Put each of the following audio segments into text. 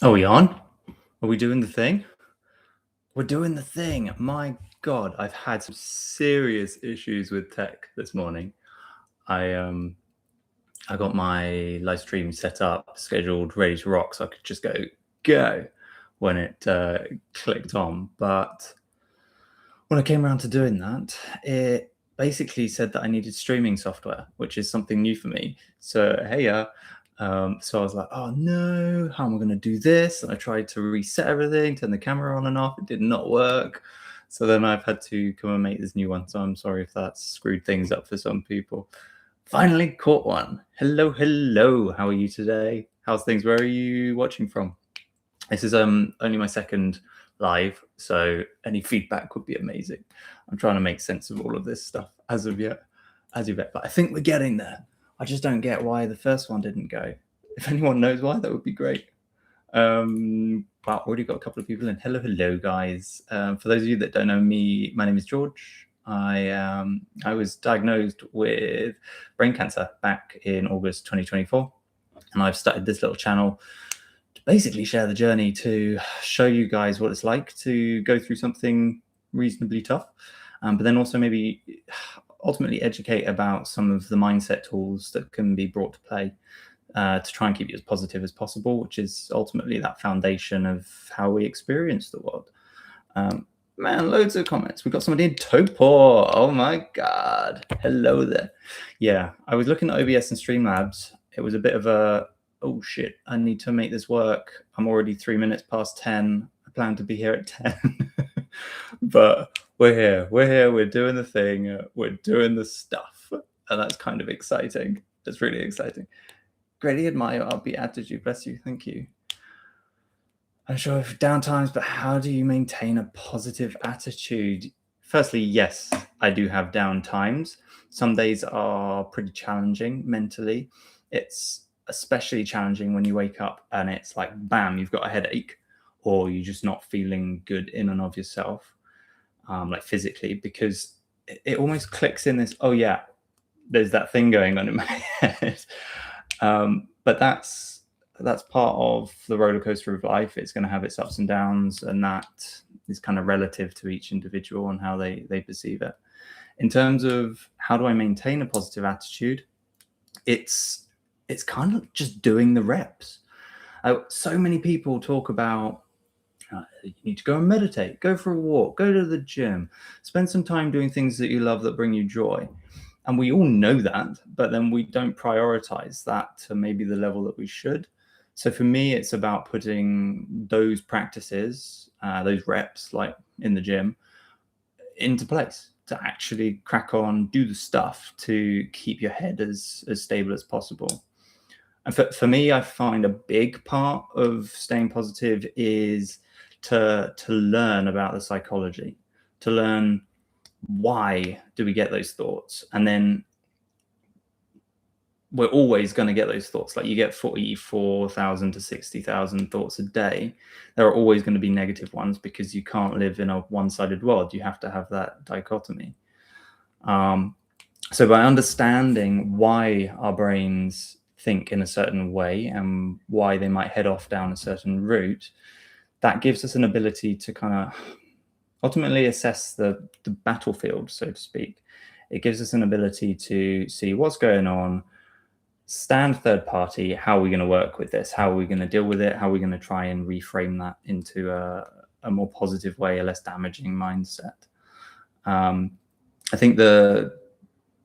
Are we on? Are we doing the thing? We're doing the thing. My God, I've had some serious issues with tech this morning. I got my live stream set up, scheduled, ready to rock, so I could just go when it clicked on. But when I came around to doing that, it basically said that I needed streaming software, which is something new for me. So so I was like, oh no, how am I going to do this? And I tried to reset everything, turn the camera on and off. It did not work. So then I've had to come and make this new one. So I'm sorry if that's screwed things up for some people. Finally caught one. Hello, hello. How are you today? How's things? Where are you watching from? This is only my second live, so any feedback would be amazing. I'm trying to make sense of all of this stuff as of yet, but I think we're getting there. I just don't get why the first one didn't go. If anyone knows why, that would be great. But already got a couple of people in. Hello, guys. For those of you that don't know me, my name is George. I was diagnosed with brain cancer back in August 2024, and I've started this little channel to basically share the journey, to show you guys what it's like to go through something reasonably tough, but then also maybe ultimately educate about some of the mindset tools that can be brought to play to try and keep you as positive as possible, which is ultimately that foundation of how we experience the world. Man, loads of comments. We've got somebody in Topor. Oh my God. Hello there. Yeah, I was looking at OBS and Streamlabs. It was a bit of a, oh shit, I need to make this work. I'm already 3 minutes past 10. I plan to be here at 10. But we're here. We're doing the thing. We're doing the stuff. And that's kind of exciting. It's really exciting. Greatly admire your upbeat attitude. Bless you. Thank you. I'm sure of downtimes, but how do you maintain a positive attitude? Firstly, yes, I do have down times. Some days are pretty challenging mentally. It's especially challenging when you wake up and it's like, bam, you've got a headache, or you're just not feeling good in and of yourself, like physically, because it almost clicks in this, oh yeah, there's that thing going on in my head. But that's part of the roller coaster of life. It's going to have its ups and downs, and that is kind of relative to each individual and how they perceive it. In terms of how do I maintain a positive attitude, it's kind of just doing the reps. So many people talk about you need to go and meditate, go for a walk, go to the gym, spend some time doing things that you love that bring you joy. And we all know that, but then we don't prioritize that to maybe the level that we should. So for me, it's about putting those practices, those reps, like in the gym, into place to actually crack on, do the stuff to keep your head as stable as possible. And for me, I find a big part of staying positive is to learn about the psychology, to learn why do we get those thoughts. And then we're always going to get those thoughts. Like you get 44,000 to 60,000 thoughts a day. There are always going to be negative ones because you can't live in a one-sided world. You have to have that dichotomy. So by understanding why our brains think in a certain way and why they might head off down a certain route, that gives us an ability to kind of ultimately assess the battlefield, so to speak. It gives us an ability to see what's going on, stand third party, how are we going to work with this? How are we going to deal with it? How are we going to try and reframe that into a more positive way, a less damaging mindset? I think the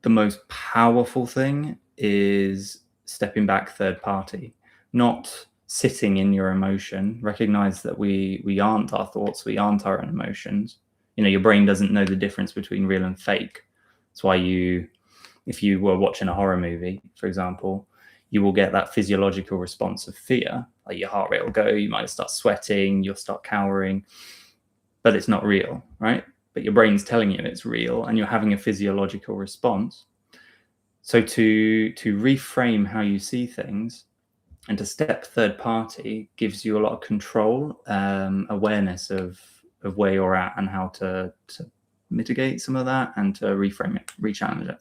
most powerful thing is stepping back third party, not sitting in your emotion. Recognize that we aren't our thoughts, we aren't our emotions. You know, your brain doesn't know the difference between real and fake. That's why if you were watching a horror movie, for example, you will get that physiological response of fear. Like your heart rate will go, you might start sweating, you'll start cowering, but it's not real, right? But your brain's telling you it's real and you're having a physiological response. So to reframe how you see things and to step third party gives you a lot of control, awareness of where you're at and how to mitigate some of that and to reframe it, re-challenge it.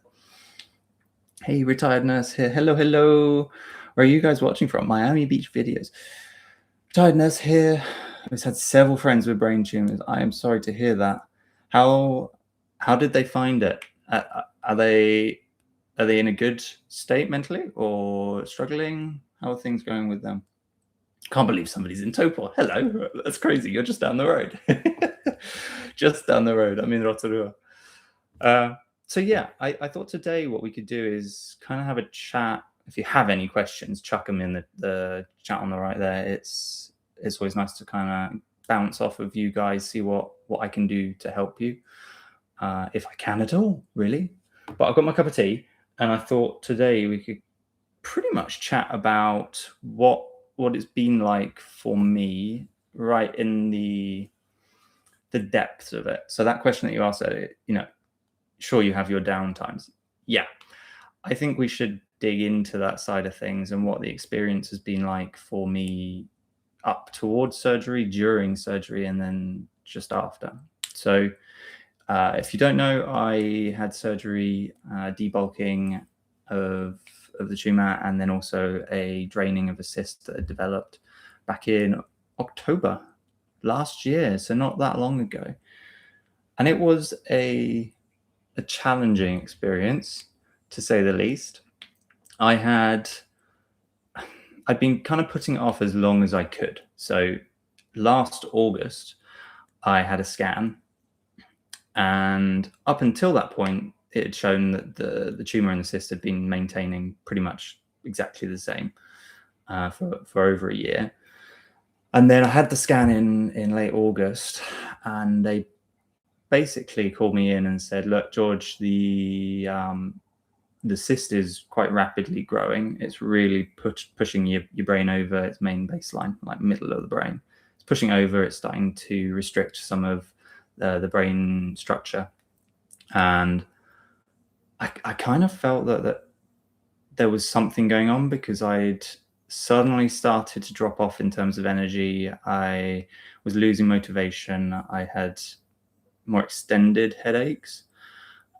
Hey, retired nurse here. Hello. Where are you guys watching from? Miami Beach videos. Tiredness here. I've had several friends with brain tumors. I am sorry to hear that. How did they find it? Are they in a good state mentally or struggling? How are things going with them? Can't believe somebody's in Topol. Hello, that's crazy. You're just down the road. Just down the road. I'm in Rotorua. So yeah, I thought today what we could do is kind of have a chat. If you have any questions, chuck them in the chat on the right there. It's always nice to kind of bounce off of you guys, see what I can do to help you, if I can at all, really. But I've got my cup of tea, and I thought today we could pretty much chat about what it's been like for me, right in the depths of it. So that question that you asked, sure, you have your down times. Yeah, I think we should dig into that side of things and what the experience has been like for me up towards surgery, during surgery, and then just after. So if you don't know, I had surgery, debulking of the tumor, and then also a draining of a cyst that had developed back in October last year, so not that long ago. And it was a challenging experience, to say the least. I'd been kind of putting it off as long as I could. So last August, I had a scan, and up until that point, it had shown that the tumor and the cyst had been maintaining pretty much exactly the same for over a year. And then I had the scan in late August, and they basically called me in and said, "Look, George, the cyst is quite rapidly growing. It's really pushing your brain over its main baseline, like middle of the brain. It's pushing over. It's starting to restrict some of the brain structure." And I kind of felt that there was something going on, because I'd suddenly started to drop off in terms of energy. I was losing motivation. I had more extended headaches.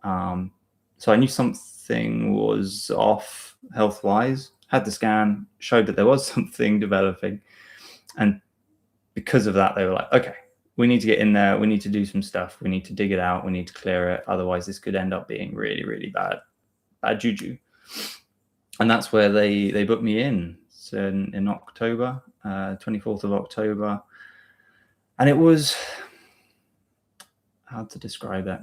So I knew something was off health-wise. Had the scan, showed that there was something developing. And because of that, they were like, okay, we need to get in there. We need to do some stuff. We need to dig it out. We need to clear it. Otherwise, this could end up being really, really bad juju. And that's where they booked me in. So in October, 24th of October. And it was, how to describe it?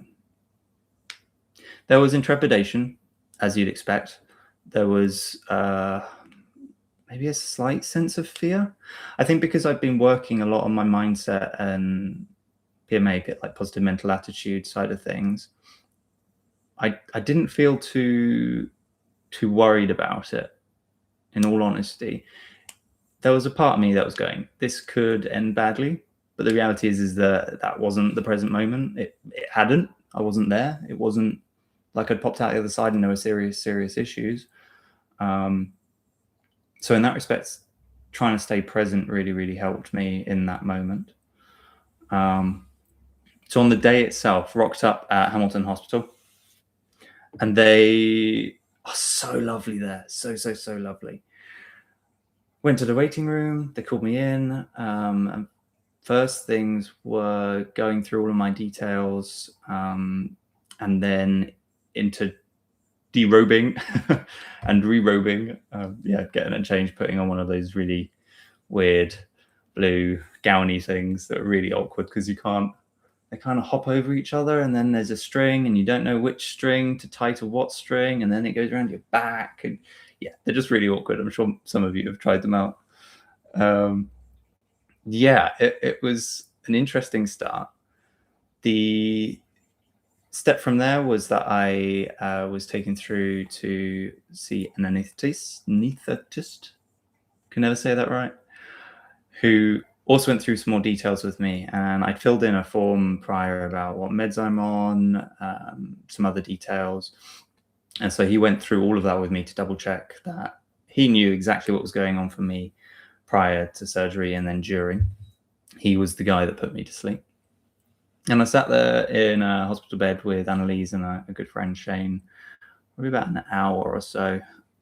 There was intrepidation, as you'd expect. There was maybe a slight sense of fear. I think because I've been working a lot on my mindset and PMA, like positive mental attitude side of things, I didn't feel too worried about it, in all honesty. There was a part of me that was going, this could end badly. But the reality is that wasn't the present moment. It hadn't. I wasn't there. It wasn't like I'd popped out the other side and there were serious issues. So in that respect, trying to stay present really, really helped me in that moment. So on the day itself, rocked up at Hamilton Hospital, and they are so lovely there. So lovely. Went to the waiting room. They called me in. And first things were going through all of my details, and then into derobing and re-robing. Getting a change, putting on one of those really weird blue gowny things that are really awkward, because they kind of hop over each other, and then there's a string and you don't know which string to tie to what string, and then it goes around your back, and they're just really awkward. I'm sure some of you have tried them out. It was an interesting start. The step from there was that I was taken through to see an anaesthetist, can never say that right, who also went through some more details with me. And I'd filled in a form prior about what meds I'm on, some other details. And so he went through all of that with me to double check that he knew exactly what was going on for me prior to surgery and then during. He was the guy that put me to sleep. And I sat there in a hospital bed with Annalise and a good friend, Shane, probably about an hour or so,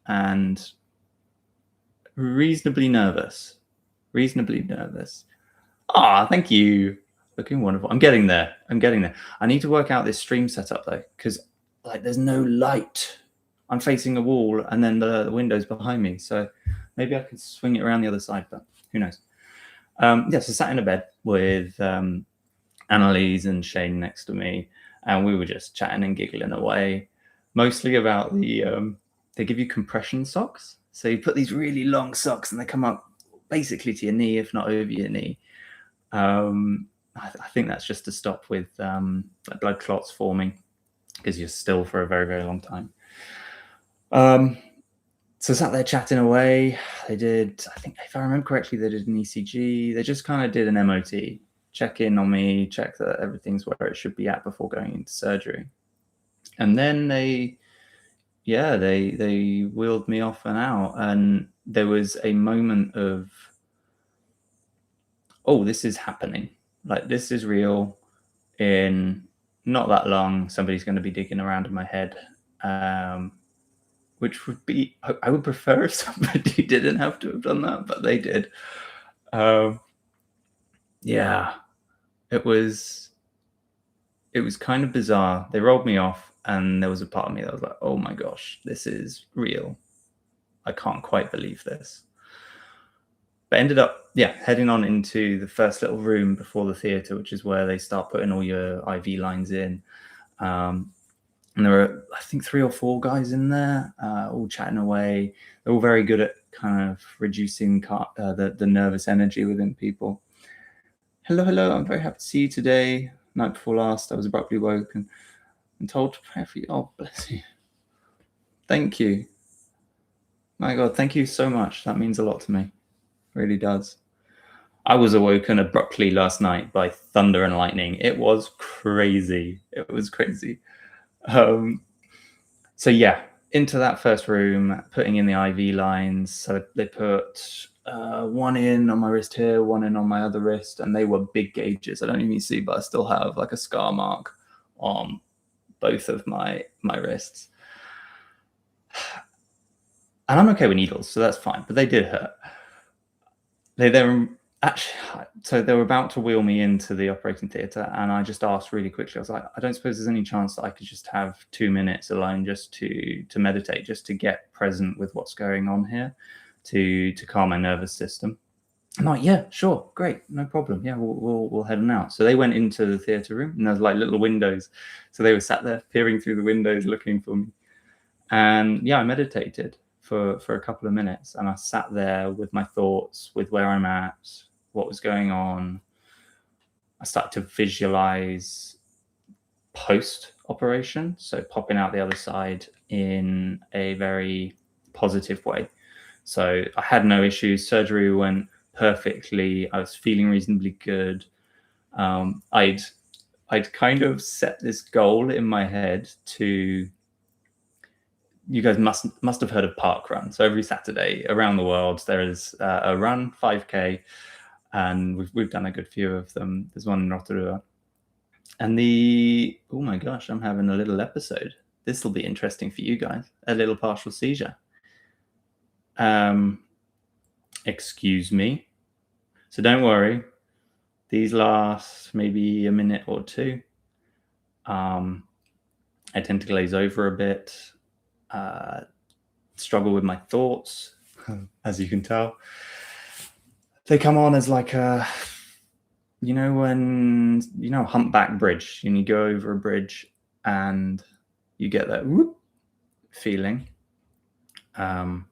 and reasonably nervous. reasonably nervous. Ah, thank you. Looking wonderful. I'm getting there. I'm getting there. I need to work out this stream setup though, because like there's no light. I'm facing a wall, and then the window's behind me. So maybe I could swing it around the other side, but who knows? Yeah, so sat in a bed with Annalise and Shane next to me, and we were just chatting and giggling away, mostly about they give you compression socks. So you put these really long socks, and they come up basically to your knee, if not over your knee. I think that's just to stop with blood clots forming because you're still for a very, very long time. So sat there chatting away. They did, I think, if I remember correctly, they did an ECG. They just kind of did an MOT, check in on me, check that everything's where it should be at before going into surgery. And then they wheeled me off and out. And there was a moment of, oh, this is happening. Like, this is real. In not that long, somebody's going to be digging around in my head. Which would be, I would prefer if somebody didn't have to have done that, but they did. Yeah, it was kind of bizarre. They rolled me off, and there was a part of me that was like, oh my gosh, this is real. I can't quite believe this. But ended up, heading on into the first little room before the theatre, which is where they start putting all your IV lines in. And there were, I think, 3 or 4 guys in there, all chatting away. They're all very good at kind of reducing the nervous energy within people. Hello, I'm very happy to see you today. Night before last, I was abruptly woken and told to pray for you. Oh, bless you. Thank you. My God, thank you so much. That means a lot to me. It really does. I was awoken abruptly last night by thunder and lightning. It was crazy. So into that first room, putting in the IV lines. So they put one in on my wrist here, one in on my other wrist, and they were big gauges. I don't even see, but I still have like a scar mark on both of my wrists. And I'm okay with needles, so that's fine, but they did hurt. So they were about to wheel me into the operating theatre, and I just asked really quickly. I was like, I don't suppose there's any chance that I could just have 2 minutes alone just to meditate, just to get present with what's going on here, to calm my nervous system. I'm like, yeah, sure, great, no problem. Yeah, we'll head on out. So they went into the theatre room, and there's like little windows. So they were sat there peering through the windows looking for me. And I meditated for a couple of minutes, and I sat there with my thoughts, with where I'm at, what was going on. I started to visualize post-operation, so popping out the other side in a very positive way. So I had no issues. Surgery went perfectly. I was feeling reasonably good. I'd kind of set this goal in my head to, you guys must have heard of Park Run. So every Saturday around the world, there is a run, 5K, and we've done a good few of them. There's one in Rotterdam. And oh my gosh, I'm having a little episode. This will be interesting for you guys. A little partial seizure. Excuse me. So don't worry. These last maybe a minute or two. I tend to glaze over a bit. Struggle with my thoughts, as you can tell. They come on as like when humpback bridge, and you go over a bridge and you get that whoop feeling. This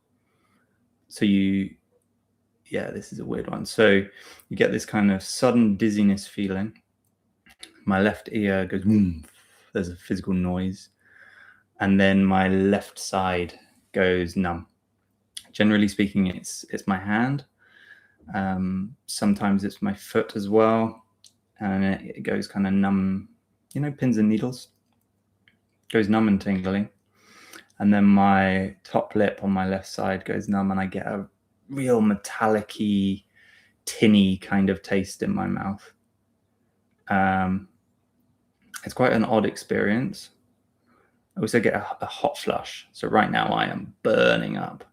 is a weird one. So you get this kind of sudden dizziness feeling. My left ear goes boom. There's a physical noise. And then my left side goes numb. Generally speaking, it's my hand. Sometimes it's my foot as well. And it goes kind of numb, pins and needles. Goes numb and tingling. And then my top lip on my left side goes numb, and I get a real metallic-y, tinny kind of taste in my mouth. It's quite an odd experience. I also get a hot flush. So right now I am burning up,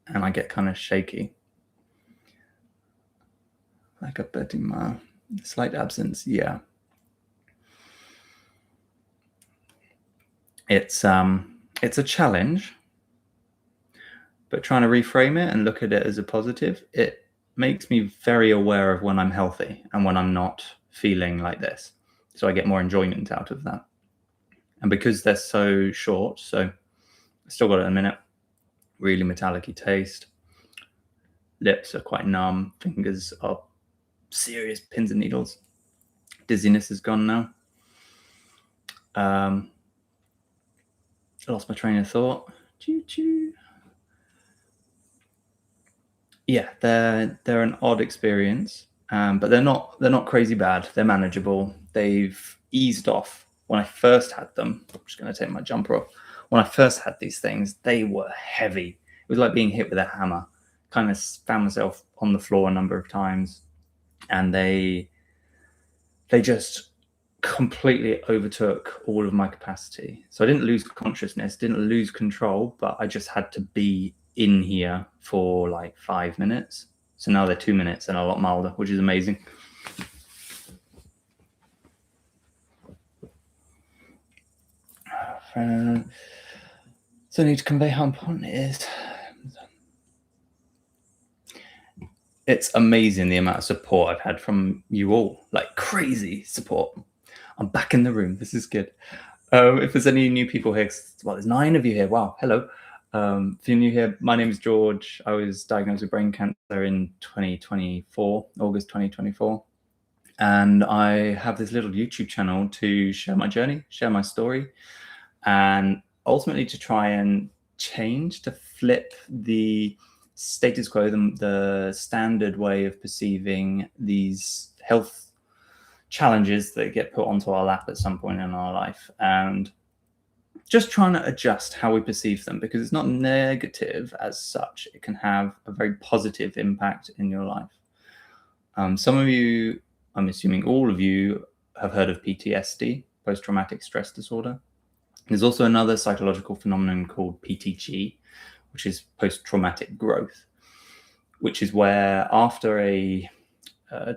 and I get kind of shaky. Like a betting slight absence. Yeah. It's a challenge, but trying to reframe it and look at it as a positive, it makes me very aware of when I'm healthy and when I'm not feeling like this. So I get more enjoyment out of that. And because they're so short, so I still got it in a minute, really metallic-y taste. Lips are quite numb. Fingers are serious pins and needles. Dizziness is gone now. I lost my train of thought. Choo-choo. Yeah, they're an odd experience, but they're not crazy bad. They're manageable. They've eased off. When I first had them, I'm just going to take my jumper off. When I first had these things, they were heavy. It was like being hit with a hammer. Kind of found myself on the floor a number of times, and they just completely overtook all of my capacity. So I didn't lose consciousness, didn't lose control, but I just had to be in here for like 5 minutes. So now they're 2 minutes and a lot milder, which is amazing. So I need to convey how important it is. It's amazing the amount of support I've had from you all, like crazy support. I'm back in the room. This is good. If there's any new people here, well, there's 9 of you here. Wow, hello. If you're new here, my name is George. I was diagnosed with brain cancer in 2024, August 2024. And I have this little YouTube channel to share my journey, share my story, and ultimately to try and change, to flip the status quo, the standard way of perceiving these health challenges that get put onto our lap at some point in our life, and just trying to adjust how we perceive them, because it's not negative as such. It can have a very positive impact in your life. Some of you, I'm assuming all of you, have heard of PTSD, post-traumatic stress disorder. There's also another psychological phenomenon called PTG, which is post-traumatic growth, which is where after a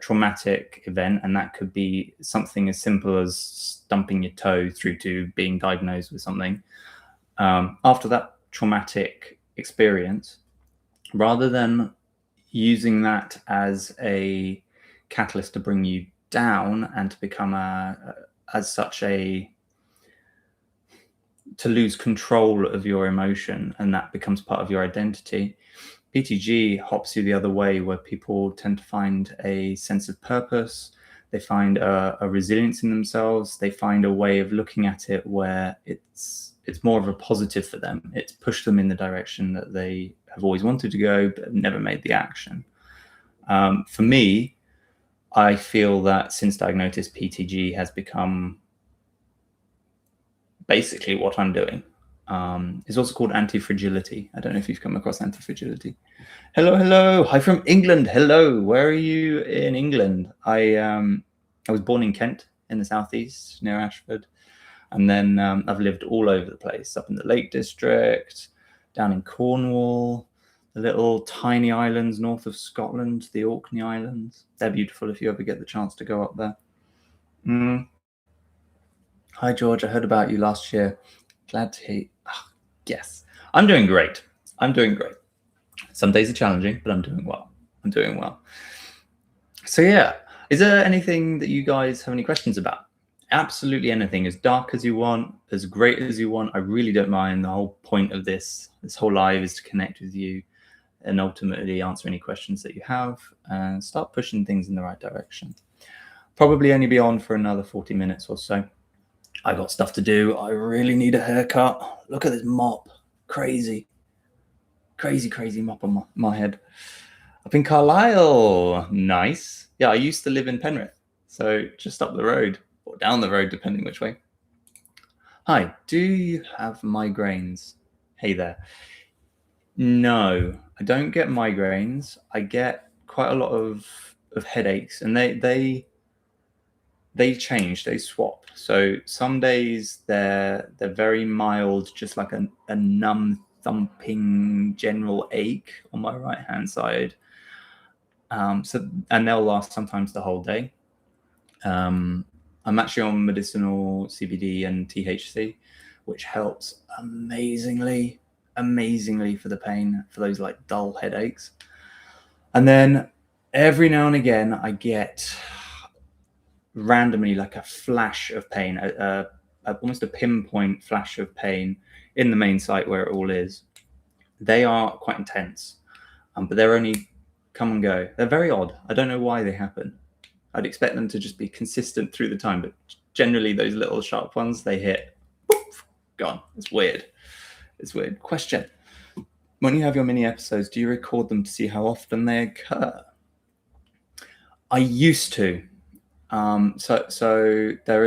traumatic event, and that could be something as simple as stumping your toe through to being diagnosed with something. After that traumatic experience, rather than using that as a catalyst to bring you down and to become to lose control of your emotion, and that becomes part of your identity, PTG hops you the other way, where people tend to find a sense of purpose. They find a resilience in themselves. They find a way of looking at it where it's more of a positive for them. It's pushed them in the direction that they have always wanted to go, but never made the action. For me, I feel that since diagnosis, PTG has become basically what I'm doing. It's also called anti-fragility. I don't know if you've come across anti-fragility. Hello. Hi from England. Hello. Where are you in England? I was born in Kent in the southeast near Ashford. And then I've lived all over the place, up in the Lake District, down in Cornwall, the little tiny islands north of Scotland, the Orkney Islands. They're beautiful if you ever get the chance to go up there. Hi, George. I heard about you last year. Glad to hear. Yes, I'm doing great. Some days are challenging, but I'm doing well. So yeah, is there anything that you guys have any questions about? Absolutely anything. As dark as you want, as great as you want. I really don't mind. The whole point of this whole live is to connect with you and ultimately answer any questions that you have and start pushing things in the right direction. Probably only be on for another 40 minutes or so. I got stuff to do. I really need a haircut. Look at this mop. Crazy mop on my head. Up in Carlisle. Nice. Yeah, I used to live in Penrith. So just up the road or down the road, depending which way. Hi, do you have migraines? Hey there. No, I don't get migraines. I get quite a lot of headaches, and they change, they swap. So some days they're very mild, just like a numb thumping general ache on my right hand side. And they'll last sometimes the whole day. I'm actually on medicinal CBD and THC, which helps amazingly for the pain, for those like dull headaches. And then every now and again, I get randomly like a flash of pain, almost a pinpoint flash of pain in the main site where it all is. They are quite intense, but they're only come and go. They're very odd. I don't know why they happen. I'd expect them to just be consistent through the time, but generally those little sharp ones, they hit, poof, gone. It's weird. It's weird. Question. When you have your mini episodes, do you record them to see how often they occur? I used to. So there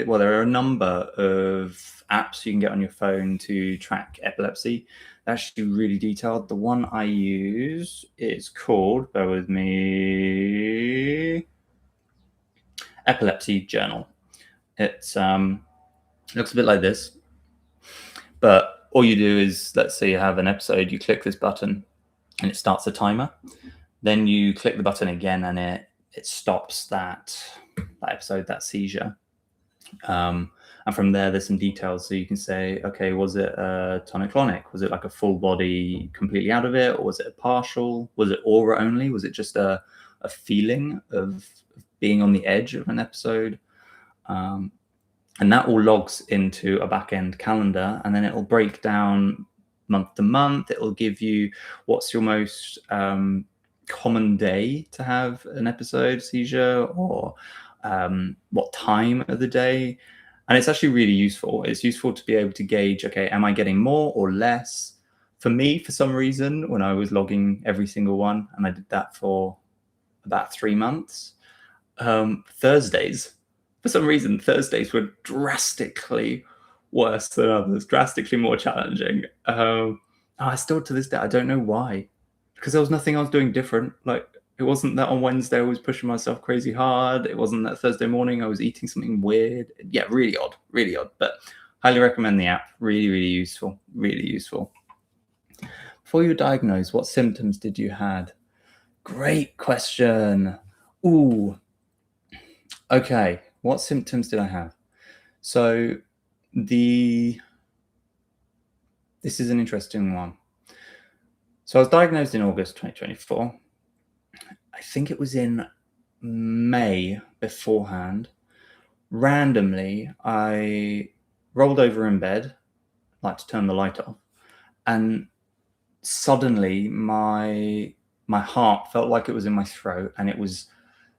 are a number of apps you can get on your phone to track epilepsy. They're actually really detailed. The one I use is called, bear with me, Epilepsy Journal. It's looks a bit like this, but all you do is, let's say you have an episode, you click this button and it starts a timer. Then you click the button again and it stops that episode, that seizure. And from there's some details. So you can say, okay, was it a tonic-clonic? Was it like a full body completely out of it? Or was it a partial? Was it aura only? Was it just a feeling of being on the edge of an episode? And that all logs into a back-end calendar, and then it'll break down month to month. It'll give you what's your most common day to have an episode seizure, or what time of the day. And it's actually really useful. It's useful to be able to gauge, okay, am I getting more or less? For me, for some reason, when I was logging every single one, and I did that for about 3 months, Thursdays, for some reason, Thursdays were drastically worse than others, drastically more challenging. I still, to this day, I don't know why, because there was nothing I was doing different. Like, it wasn't that on Wednesday I was pushing myself crazy hard. It wasn't that Thursday morning I was eating something weird. Yeah, really odd, but highly recommend the app. Really, really useful, really useful. Before you were diagnosed, what symptoms did you had? Great question. Ooh, okay. What symptoms did I have? So this is an interesting one. So I was diagnosed in August 2024. I think it was in May beforehand. Randomly, I rolled over in bed, like to turn the light off, and suddenly my heart felt like it was in my throat, and it was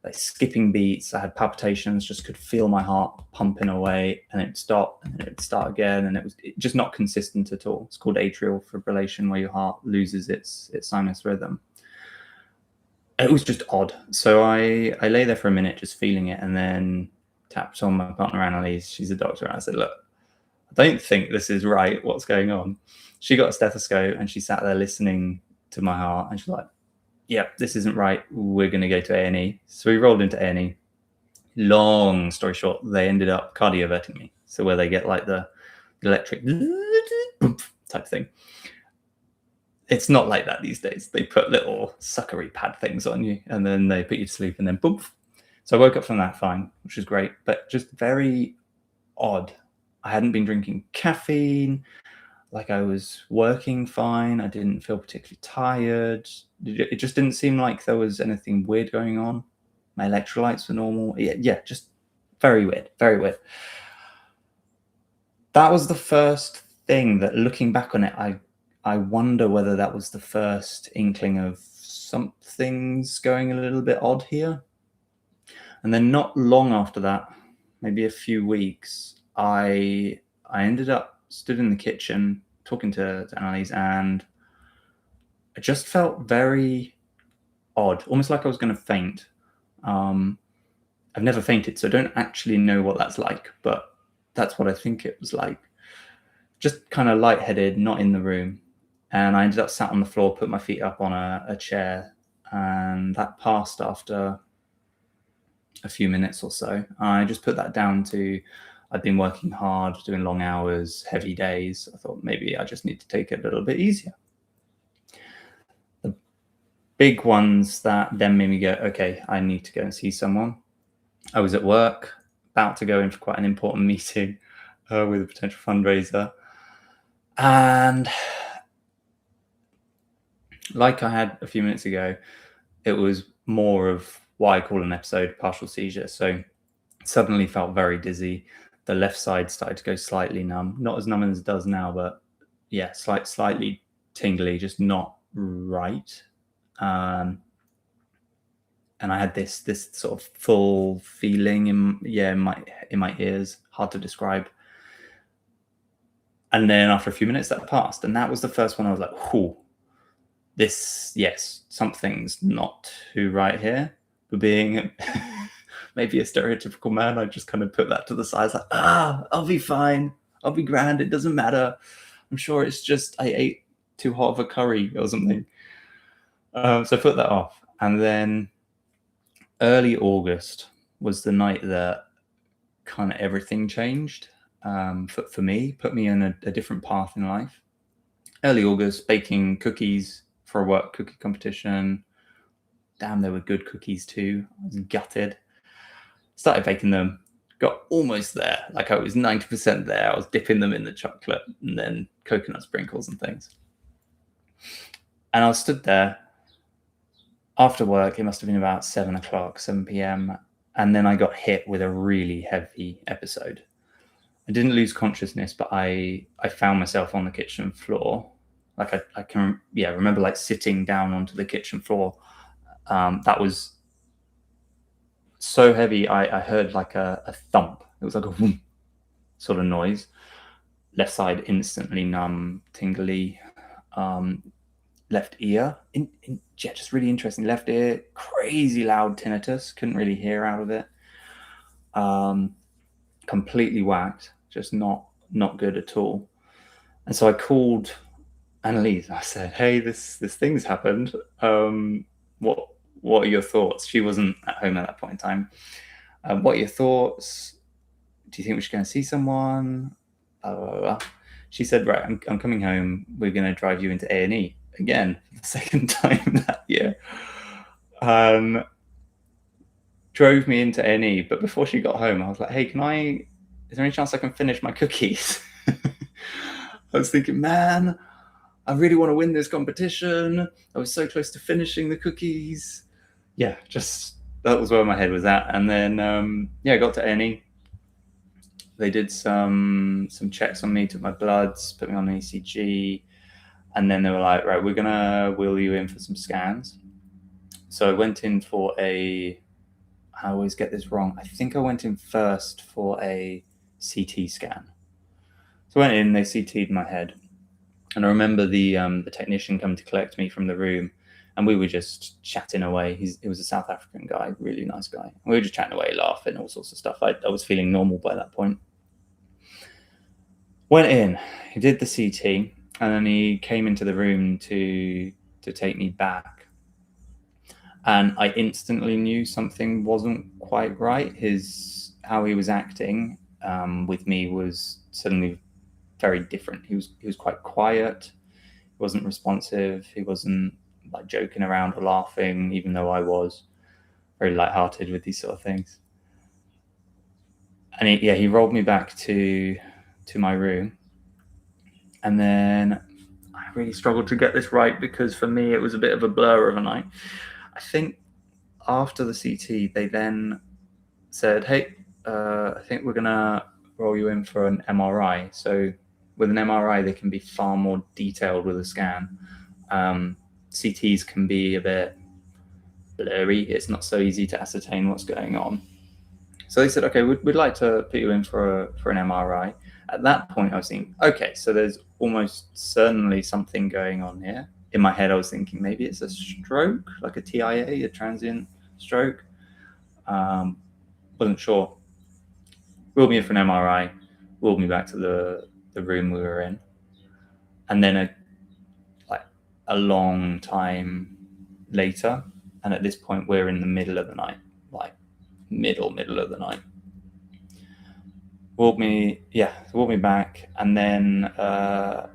like skipping beats. I had palpitations, just could feel my heart pumping away, and it'd stop and it'd start again, and it was just not consistent at all. It's called atrial fibrillation, where your heart loses its sinus rhythm. It was just odd. So I lay there for a minute just feeling it, and then tapped on my partner Annalise. She's a doctor, and I said, look, I don't think this is right. What's going on? She got a stethoscope and she sat there listening to my heart, and she's like, yeah, this isn't right. We're going to go to A&E. So we rolled into A&E. Long story short, they ended up cardioverting me. So where they get like the electric type thing. It's not like that these days. They put little suckery pad things on you, and then they put you to sleep, and then boom. So I woke up from that fine, which was great, but just very odd. I hadn't been drinking caffeine. Like, I was working fine. I didn't feel particularly tired. It just didn't seem like there was anything weird going on. My electrolytes were normal. Yeah, just very weird, very weird. That was the first thing that, looking back on it, I wonder whether that was the first inkling of something's going a little bit odd here. And then not long after that, maybe a few weeks, I ended up stood in the kitchen talking to Annalise, and I just felt very odd, almost like I was going to faint. I've never fainted, so I don't actually know what that's like, but that's what I think it was like. Just kind of lightheaded, not in the room. And I ended up sat on the floor, put my feet up on a chair, and that passed after a few minutes or so. I just put that down to, I'd been working hard, doing long hours, heavy days. I thought maybe I just need to take it a little bit easier. The big ones that then made me go, okay, I need to go and see someone. I was at work, about to go in for quite an important meeting with a potential fundraiser. And like I had a few minutes ago, it was more of what I call an episode partial seizure. So suddenly felt very dizzy. The left side started to go slightly numb, not as numb as it does now, but yeah, slightly tingly, just not right. And I had this sort of full feeling in my ears, hard to describe. And then after a few minutes, that passed, and that was the first one I was like, "Whoo, something's not too right here." But being maybe a stereotypical man, I just kind of put that to the side. I was like, I'll be fine. I'll be grand. It doesn't matter. I'm sure it's just I ate too hot of a curry or something. So I put that off. And then early August was the night that kind of everything changed for me, put me in a different path in life. Early August, baking cookies for a work cookie competition. Damn, they were good cookies too. I was gutted. Started baking them, got almost there. Like I was 90% there. I was dipping them in the chocolate and then coconut sprinkles and things. And I was stood there after work. It must have been about 7 p.m. And then I got hit with a really heavy episode. I didn't lose consciousness, but I found myself on the kitchen floor. Like I can remember like sitting down onto the kitchen floor. That was so heavy. I heard like a thump. It was like a whoom sort of noise. Left side instantly numb, tingly. Left ear, just really interesting. Left ear, crazy loud tinnitus. Couldn't really hear out of it. Completely whacked. Just not good at all. And so I called Annalise. I said, "Hey, this thing's happened. What are your thoughts?" She wasn't at home at that point in time. What are your thoughts? Do you think we should go and see someone? Blah, blah, blah. She said, "Right, I'm coming home. We're going to drive you into A&E again for the second time that year." Drove me into A&E, but before she got home, I was like, "Hey, is there any chance I can finish my cookies?" I was thinking, man, I really want to win this competition. I was so close to finishing the cookies. Yeah, just that was where my head was at. And then, I got to A&E. They did some checks on me, took my bloods, put me on an ECG. And then they were like, right, we're going to wheel you in for some scans. So I went in for I always get this wrong. I think I went in first for a CT scan. So I went in, they CT'd my head. And I remember the technician coming to collect me from the room, and we were just chatting away. He was a South African guy, really nice guy. And we were just chatting away, laughing, all sorts of stuff. I was feeling normal by that point. Went in, he did the CT, and then he came into the room to take me back. And I instantly knew something wasn't quite right. How he was acting with me was suddenly very different. He was quite quiet. He wasn't responsive. He wasn't like joking around or laughing, even though I was very lighthearted with these sort of things. And he rolled me back to my room. And then I really struggled to get this right because for me, it was a bit of a blur of a night. I think after the CT, they then said, "Hey, I think we're going to roll you in for an MRI." So with an MRI, they can be far more detailed with a scan. CTs can be a bit blurry. It's not so easy to ascertain what's going on. So they said, "Okay, we'd like to put you in for an MRI." At that point, I was thinking, okay, so there's almost certainly something going on here. In my head, I was thinking maybe it's a stroke, like a TIA, a transient stroke. Wasn't sure. Wheeled me in for an MRI, wheeled me back to the room we were in. And then a long time later, and at this point, we're in the middle of the night, like middle of the night. Wheeled me back, and then a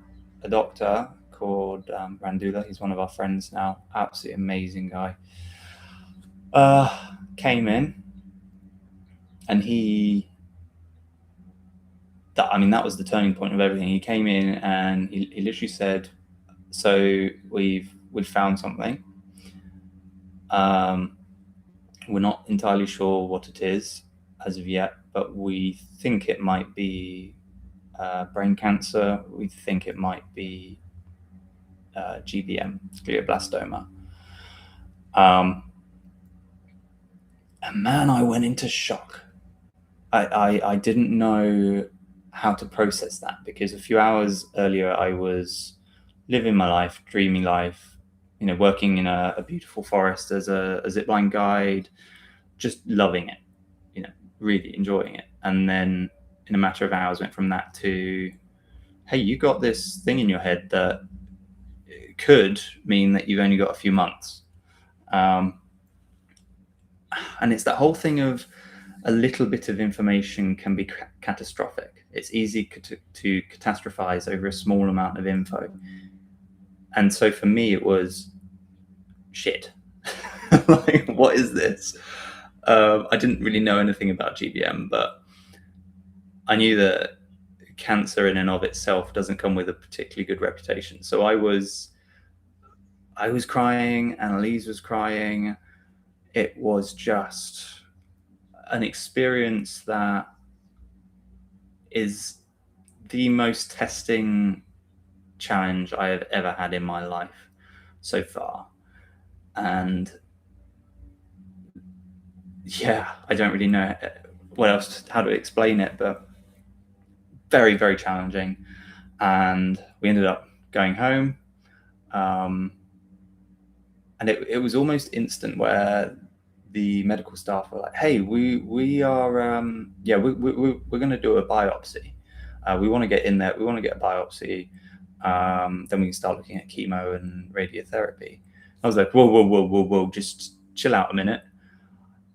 doctor called Randula. He's one of our friends now. Absolutely amazing guy. Came in, and that was the turning point of everything. He came in and he literally said, "So we've found something. We're not entirely sure what it is as of yet, but we think it might be brain cancer. We think it might be GBM, glioblastoma." And man, I went into shock. I didn't know how to process that, because a few hours earlier I was living my life, dreamy life, working in a beautiful forest as a zipline guide, just loving it, really enjoying it. And then in a matter of hours went from that to, hey, you got this thing in your head that could mean that you've only got a few months. And it's that whole thing of a little bit of information can be catastrophic. It's easy to catastrophize over a small amount of info. And so for me, it was shit. Like, what is this? I didn't really know anything about GBM, but I knew that cancer in and of itself doesn't come with a particularly good reputation. So I was crying, Annalise was crying. It was just an experience that is the most testing challenge I have ever had in my life so far. And yeah, I don't really know how to explain it, but very, very challenging. And we ended up going home. And it was almost instant, where the medical staff were like, "Hey, we are we're going to do a biopsy. We want to get in there. We want to get a biopsy. Then we can start looking at chemo and radiotherapy." I was like, whoa, just chill out a minute.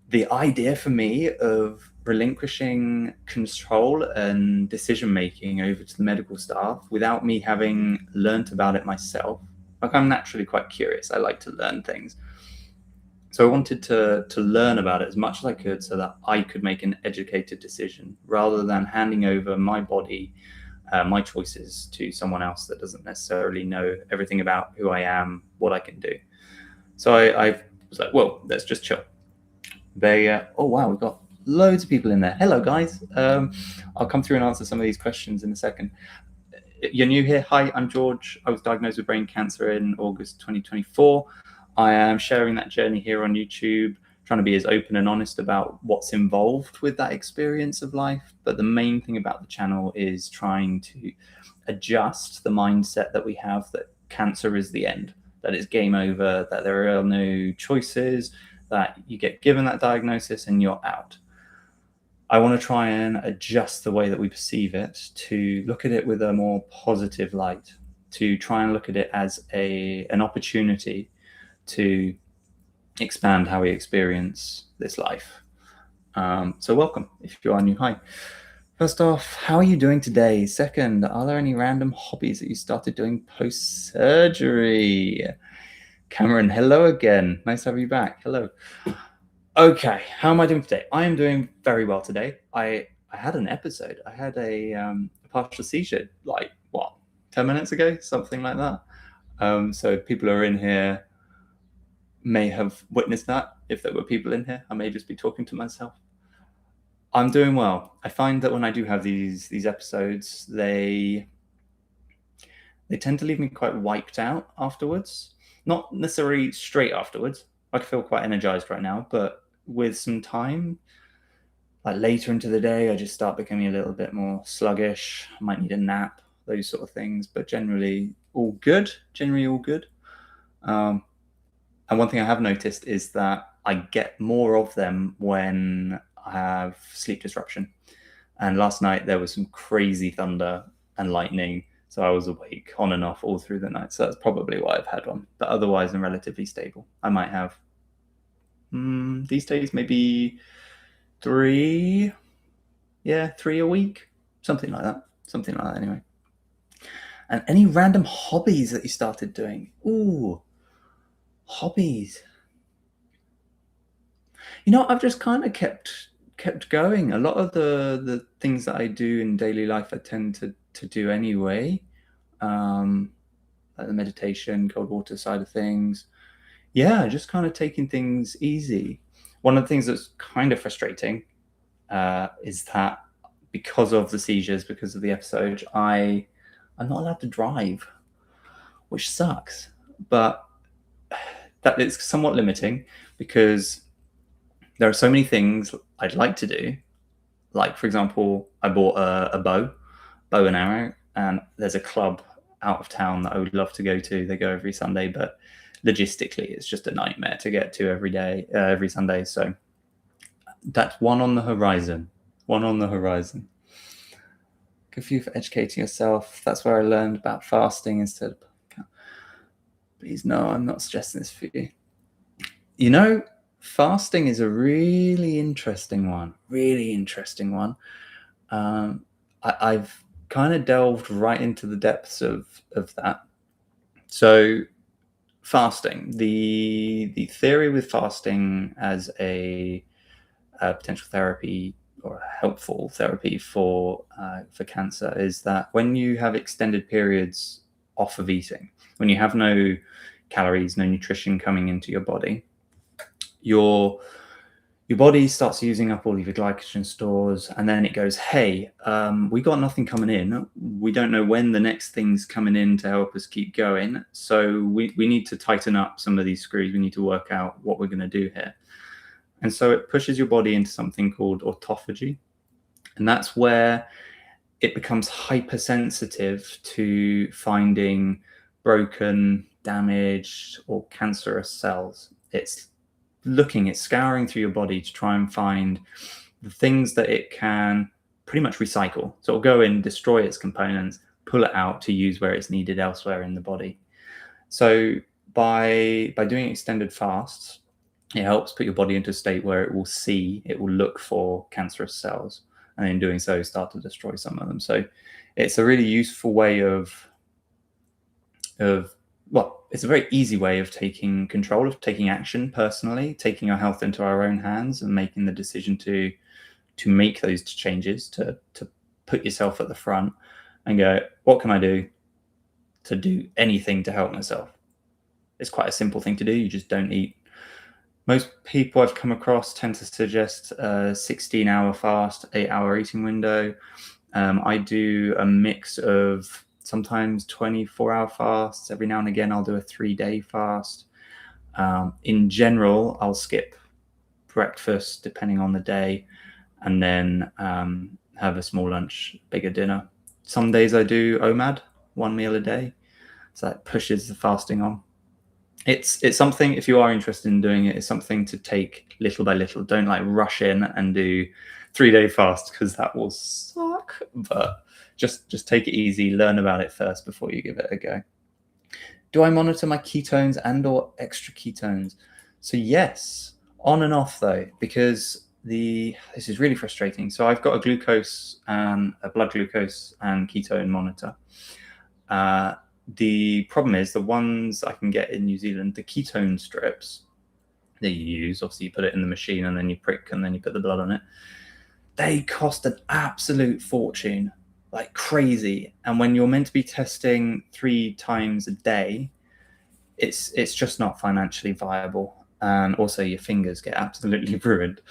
The idea for me of relinquishing control and decision making over to the medical staff without me having learnt about it myself. Like, I'm naturally quite curious. I like to learn things. So I wanted to learn about it as much as I could so that I could make an educated decision, rather than handing over my body, my choices, to someone else that doesn't necessarily know everything about who I am, what I can do. So I was like, well, let's just chill. Oh wow, we've got loads of people in there. Hello, guys. I'll come through and answer some of these questions in a second. You're new here. Hi, I'm George. I was diagnosed with brain cancer in August 2024. I am sharing that journey here on YouTube, trying to be as open and honest about what's involved with that experience of life. But the main thing about the channel is trying to adjust the mindset that we have, that cancer is the end, that it's game over, that there are no choices, that you get given that diagnosis and you're out. I want to try and adjust the way that we perceive it, to look at it with a more positive light, to try and look at it as an opportunity to expand how we experience this life. So welcome, if you are new. Hi. First off, how are you doing today? Second, are there any random hobbies that you started doing post-surgery? Cameron, hello again. Nice to have you back. Hello. Okay, how am I doing today? I am doing very well today. I had an episode. I had a partial seizure, 10 minutes ago, something like that. So people who are in here may have witnessed that. If there were people in here, I may just be talking to myself. I'm doing well. I find that when I do have these episodes, they tend to leave me quite wiped out afterwards. Not necessarily straight afterwards. I feel quite energized right now, but with some time, like later into the day, I just start becoming a little bit more sluggish. I might need a nap, those sort of things, but generally all good. And one thing I have noticed is that I get more of them when I have sleep disruption. And last night there was some crazy thunder and lightning, so I was awake on and off all through the night. So that's probably why I've had one. But otherwise, I'm relatively stable. I might have, these days, maybe 3 a week, something like that anyway. And any random hobbies that you started doing? Ooh, hobbies. I've just kind of kept going. A lot of the things that I do in daily life, I tend to do anyway. Like the meditation, cold water side of things. Yeah, just kind of taking things easy. One of the things that's kind of frustrating is that because of the seizures, because of the episode, I'm not allowed to drive, which sucks. But that is somewhat limiting because there are so many things I'd like to do. Like, for example, I bought a bow and arrow, and there's a club out of town that I would love to go to. They go every Sunday, but logistically, it's just a nightmare to get to every Sunday. So that's one on the horizon. One on the horizon. Good for you for educating yourself. That's where I learned about fasting instead of. Please, no, I'm not suggesting this for you. Fasting is a really interesting one. Really interesting one. I've kind of delved right into the depths of that. So, fasting. The theory with fasting as a potential therapy or a helpful therapy for cancer is that when you have extended periods off of eating, when you have no calories, no nutrition coming into your body, your body starts using up all of your glycogen stores, and then it goes, hey, we got nothing coming in. We don't know when the next thing's coming in to help us keep going. So we need to tighten up some of these screws. We need to work out what we're going to do here. And so it pushes your body into something called autophagy. And that's where it becomes hypersensitive to finding broken, damaged, or cancerous cells. It's scouring through your body to try and find the things that it can pretty much recycle. So it'll go in, destroy its components, pull it out to use where it's needed elsewhere in the body. So by doing extended fasts, it helps put your body into a state where it will look for cancerous cells, and in doing so, start to destroy some of them. So it's a really useful way it's a very easy way of taking control, of taking action personally, taking our health into our own hands and making the decision to make those changes, to put yourself at the front and go, what can I do to do anything to help myself? It's quite a simple thing to do. You just don't eat. Most people I've come across tend to suggest a 16-hour fast, 8-hour eating window. I do a mix of sometimes 24-hour fasts. Every now and again, I'll do a 3-day fast. In general, I'll skip breakfast depending on the day, and then have a small lunch, bigger dinner. Some days I do OMAD, 1 meal a day. So that pushes the fasting on. It's something, if you are interested in doing it, it's something to take little by little. Don't rush in and do 3-day fast, because that will suck. But just take it easy, learn about it first before you give it a go. Do I monitor my ketones and or extra ketones? So yes, on and off though, because this is really frustrating. So I've got a blood glucose and ketone monitor. The problem is the ones I can get in New Zealand, the ketone strips that you use, obviously you put it in the machine and then you prick and then you put the blood on it. They cost an absolute fortune, like crazy. And when you're meant to be testing 3 times a day, it's just not financially viable. And also your fingers get absolutely ruined.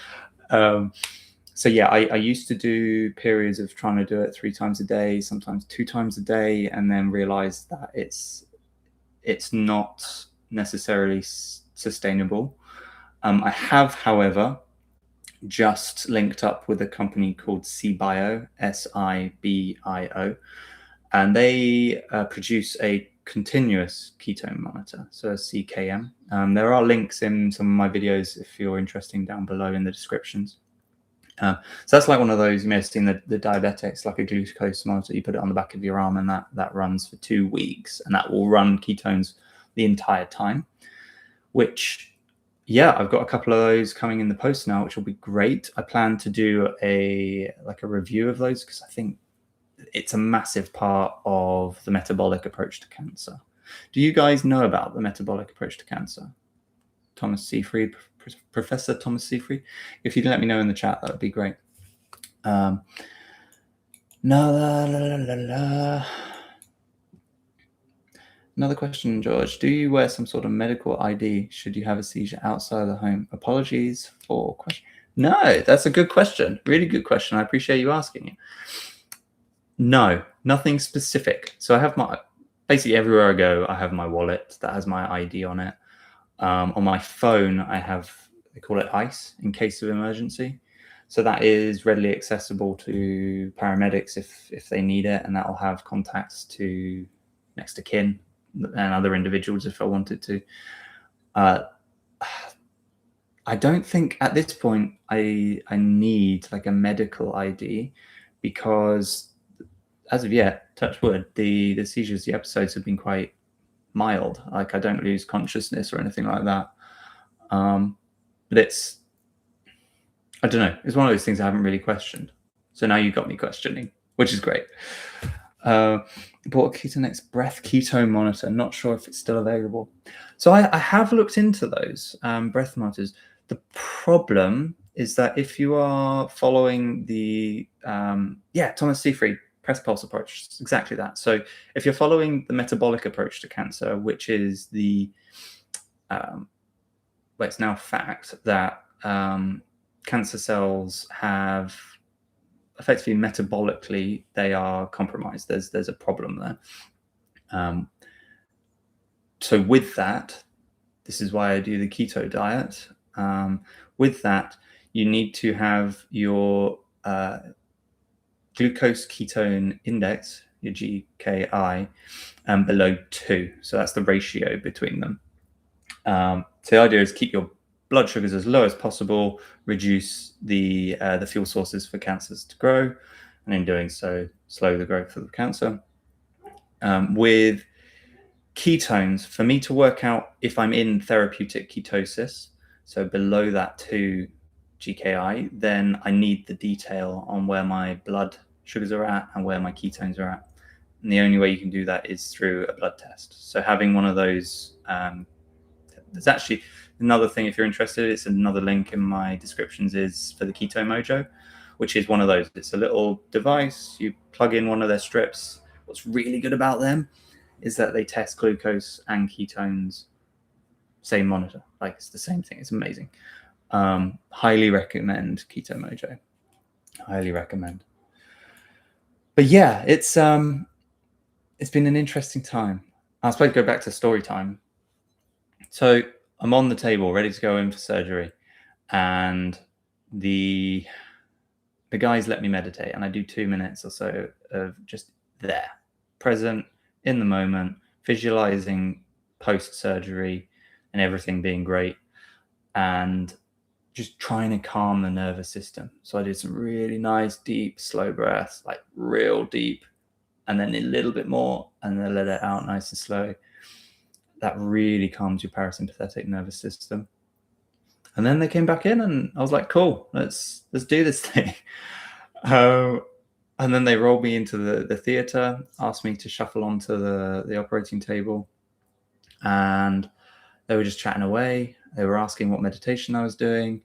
So yeah, I used to do periods of trying to do it 3 times a day, sometimes 2 times a day, and then realized that it's not necessarily sustainable. I have, however, just linked up with a company called Sibio, Sibio, and they produce a continuous ketone monitor, so a CKM. There are links in some of my videos if you're interested down below in the descriptions. So that's like one of those, you may have seen the diabetics, like a glucose monitor. You put it on the back of your arm, and that runs for 2 weeks, and that will run ketones the entire time. Which, yeah, I've got a couple of those coming in the post now, which will be great. I plan to do a review of those, because I think it's a massive part of the metabolic approach to cancer. Do you guys know about the metabolic approach to cancer? Thomas Seyfried, Professor Thomas Seyfried? If you can let me know in the chat, that would be great. No, Another question, George. Do you wear some sort of medical ID should you have a seizure outside of the home? Apologies for question. No, that's a good question. Really good question. I appreciate you asking it. No, nothing specific. So I have basically everywhere I go, I have my wallet that has my ID on it. On my phone, I have, they call it ICE, in case of emergency. So that is readily accessible to paramedics if they need it, and that will have contacts to next of kin and other individuals if I wanted to. I don't think at this point I need like a medical ID, because as of yet, touch wood, the seizures, the episodes have been quite mild. Like I don't lose consciousness or anything like that. But it's, I don't know, it's one of those things I haven't really questioned. So now you got me questioning, which is great. Bought a Ketonex breath keto monitor. Not sure if it's still available. So I have looked into those breath monitors. The problem is that if you are following the Thomas Seyfried press pulse approach, it's exactly that. So if you're following the metabolic approach to cancer, which is the it's now fact that cancer cells have effectively metabolically, they are compromised. There's a problem there. So with that, this is why I do the keto diet. With that, you need to have your glucose ketone index, your GKI, below 2. So that's the ratio between them. So the idea is keep your blood sugars as low as possible, reduce the fuel sources for cancers to grow, and in doing so, slow the growth of the cancer. With ketones, for me to work out if I'm in therapeutic ketosis, so below that 2 GKI, then I need the detail on where my blood sugars are at and where my ketones are at. And the only way you can do that is through a blood test. So having one of those, there's actually another thing, if you're interested, it's another link in my descriptions, is for the Keto Mojo, which is one of those. It's a little device, you plug in one of their strips. What's really good about them is that they test glucose and ketones, same monitor, like it's the same thing. It's amazing. Highly recommend Keto Mojo. Highly recommend. But yeah, it's been an interesting time. I was supposed to go back to story time. So I'm on the table, ready to go in for surgery, and the guys let me meditate, and I do 2 minutes or so of just there, present, in the moment, visualizing post-surgery and everything being great, and just trying to calm the nervous system. So I did some really nice, deep, slow breaths, like real deep, and then a little bit more, and then let it out nice and slow. That really calms your parasympathetic nervous system. And then they came back in, and I was like, cool, let's do this thing. And then they rolled me into the theater, asked me to shuffle onto the operating table, and they were just chatting away. They were asking what meditation I was doing.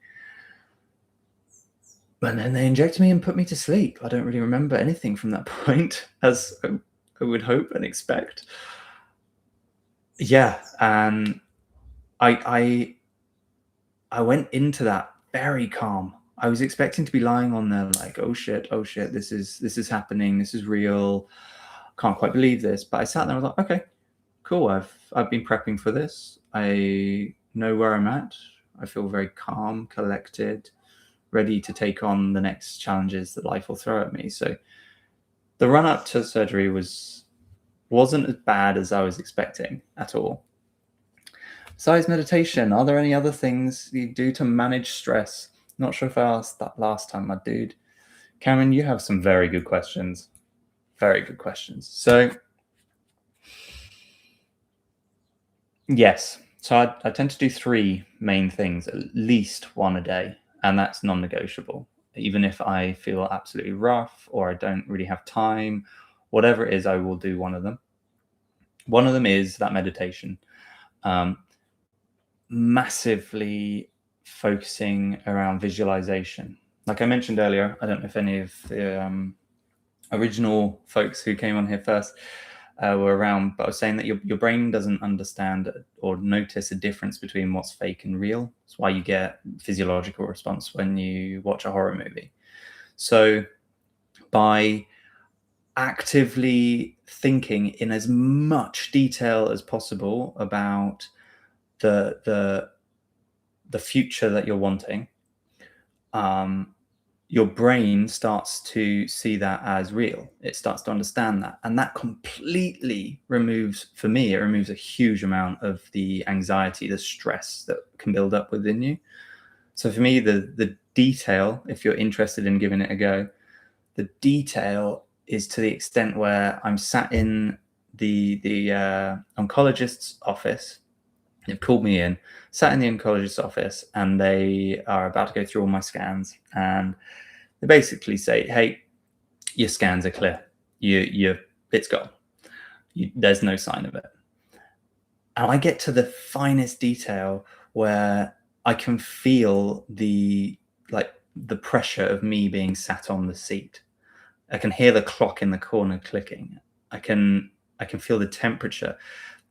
And then they injected me and put me to sleep. I don't really remember anything from that point, as I would hope and expect. Yeah, and I went into that very calm. I was expecting to be lying on there like, oh shit, this is happening, this is real. Can't quite believe this. But I sat there and I was like, okay, cool. I've been prepping for this. I know where I'm at. I feel very calm, collected, ready to take on the next challenges that life will throw at me. So the run up to surgery wasn't as bad as I was expecting at all. Besides meditation, are there any other things you do to manage stress? Not sure if I asked that last time, my dude. Cameron, you have some very good questions. Very good questions. So, yes. So I tend to do 3 main things, at least one a day, and that's non-negotiable. Even if I feel absolutely rough or I don't really have time, whatever it is, I will do one of them. One of them is that meditation. Um, Massively focusing around visualization. Like I mentioned earlier, I don't know if any of the original folks who came on here first were around, but I was saying that your brain doesn't understand or notice a difference between what's fake and real. That's why you get physiological response when you watch a horror movie. So by actively thinking in as much detail as possible about the future that you're wanting, your brain starts to see that as real. It starts to understand that. And that completely removes, for me, it removes a huge amount of the anxiety, the stress that can build up within you. So for me, the detail, if you're interested in giving it a go, the detail is to the extent where I'm sat in the oncologist's office. They've called me in, sat in the oncologist's office, and they are about to go through all my scans. And they basically say, "Hey, your scans are clear. It's gone. There's no sign of it." And I get to the finest detail where I can feel the pressure of me being sat on the seat. I can hear the clock in the corner clicking. I can feel the temperature.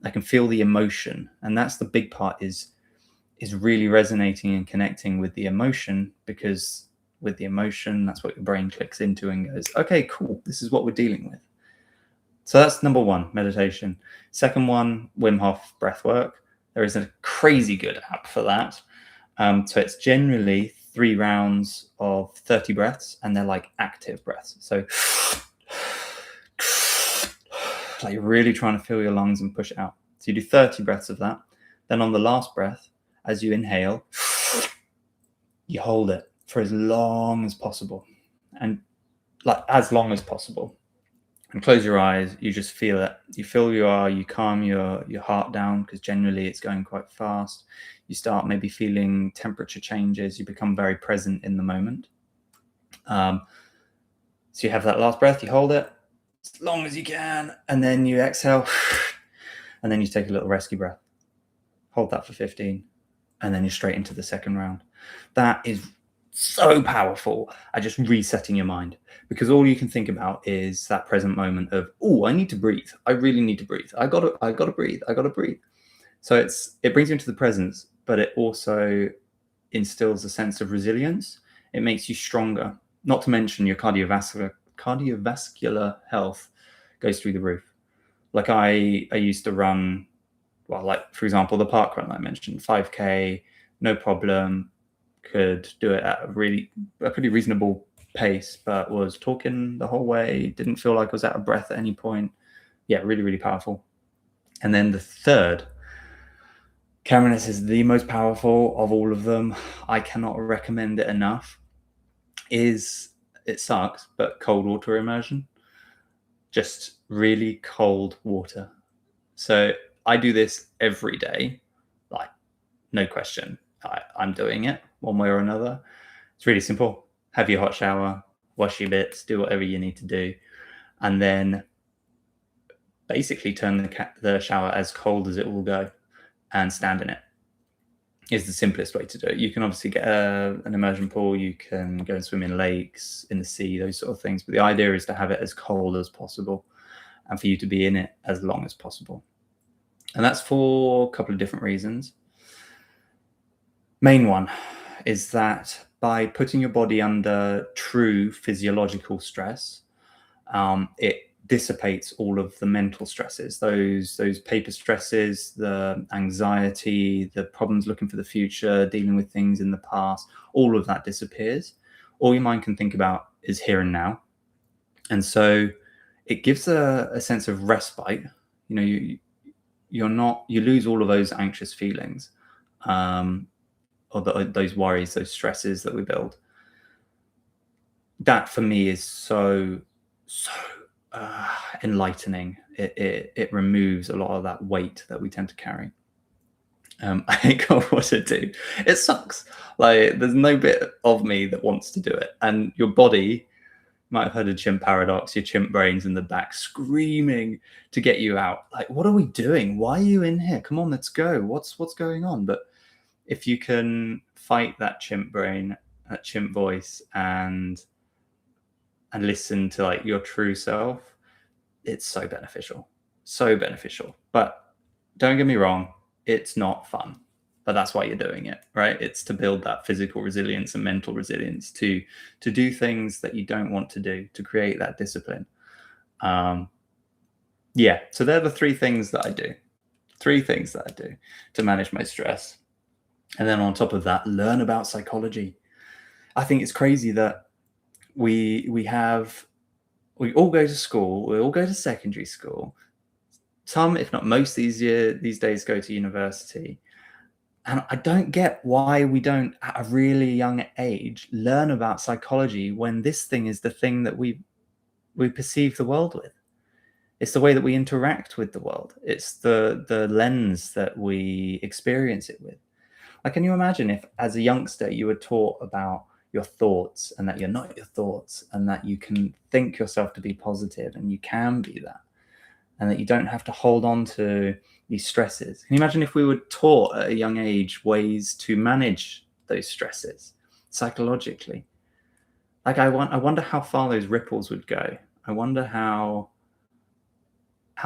I can feel the emotion. And that's the big part, is really resonating and connecting with the emotion, because with the emotion, that's what your brain clicks into and goes, okay, cool, this is what we're dealing with. So that's number one, meditation. Second one, Wim Hof breath work. There is a crazy good app for that. So it's generally 3 rounds of 30 breaths, and they're like active breaths. So like really trying to fill your lungs and push it out. So you do 30 breaths of that. Then on the last breath, as you inhale, you hold it for as long as possible, and like as long as possible. And close your eyes. You just feel it. You feel you calm your heart down, because generally it's going quite fast. You start maybe feeling temperature changes. You become very present in the moment. So you have that last breath. You hold it as long as you can, and then you exhale, and then you take a little rescue breath. Hold that for 15, and then you're straight into the second round. That is so powerful at just resetting your mind, because all you can think about is that present moment of, oh, I need to breathe. I really need to breathe. I gotta breathe. I gotta breathe. So it brings you into the presence, but it also instills a sense of resilience. It makes you stronger. Not to mention your cardiovascular health goes through the roof. Like I used to run, well, like for example, the park run I mentioned, 5K, no problem. Could do it at a pretty reasonable pace, but was talking the whole way. Didn't feel like I was out of breath at any point. Yeah, really, really powerful. And then the third, Cameron, this is the most powerful of all of them. I cannot recommend it enough. It sucks, but cold water immersion. Just really cold water. So I do this every day, like no question. I'm doing it one way or another. It's really simple. Have your hot shower, wash your bits, do whatever you need to do, and then basically turn the shower as cold as it will go and stand in it. Is the simplest way to do it. You can obviously get an immersion pool. You can go and swim in lakes, in the sea, those sort of things. But the idea is to have it as cold as possible and for you to be in it as long as possible. And that's for a couple of different reasons. Main one is that by putting your body under true physiological stress, it dissipates all of the mental stresses, those paper stresses, the anxiety, the problems looking for the future, dealing with things in the past. All of that disappears. All your mind can think about is here and now. And so it gives a sense of respite. You know, you lose all of those anxious feelings, or those worries, those stresses that we build. That for me is so enlightening. It removes a lot of that weight that we tend to carry. I think I want to do. It sucks. Like there's no bit of me that wants to do it, and your body might have heard of chimp paradox. Your chimp brain's in the back screaming to get you out. Like, what are we doing? Why are you in here? Come on, let's go. What's going on? But if you can fight that chimp brain, that chimp voice, and listen to like your true self, it's so beneficial. So beneficial. But don't get me wrong, it's not fun. But that's why you're doing it, right? It's to build that physical resilience and mental resilience to do things that you don't want to do, to create that discipline. Yeah, so they're the three things that I do. Three things that I do to manage my stress. And then on top of that, learn about psychology. I think it's crazy that we all go to school, we all go to secondary school. Some, if not most, these days go to university. And I don't get why we don't, at a really young age, learn about psychology when this thing is the thing that we perceive the world with. It's the way that we interact with the world. It's the lens that we experience it with. Like, can you imagine if, as a youngster, you were taught about your thoughts and that you're not your thoughts and that you can think yourself to be positive and you can be that, and that you don't have to hold on to these stresses. Can you imagine if we were taught at a young age ways to manage those stresses psychologically? Like, I wonder how far those ripples would go. I wonder how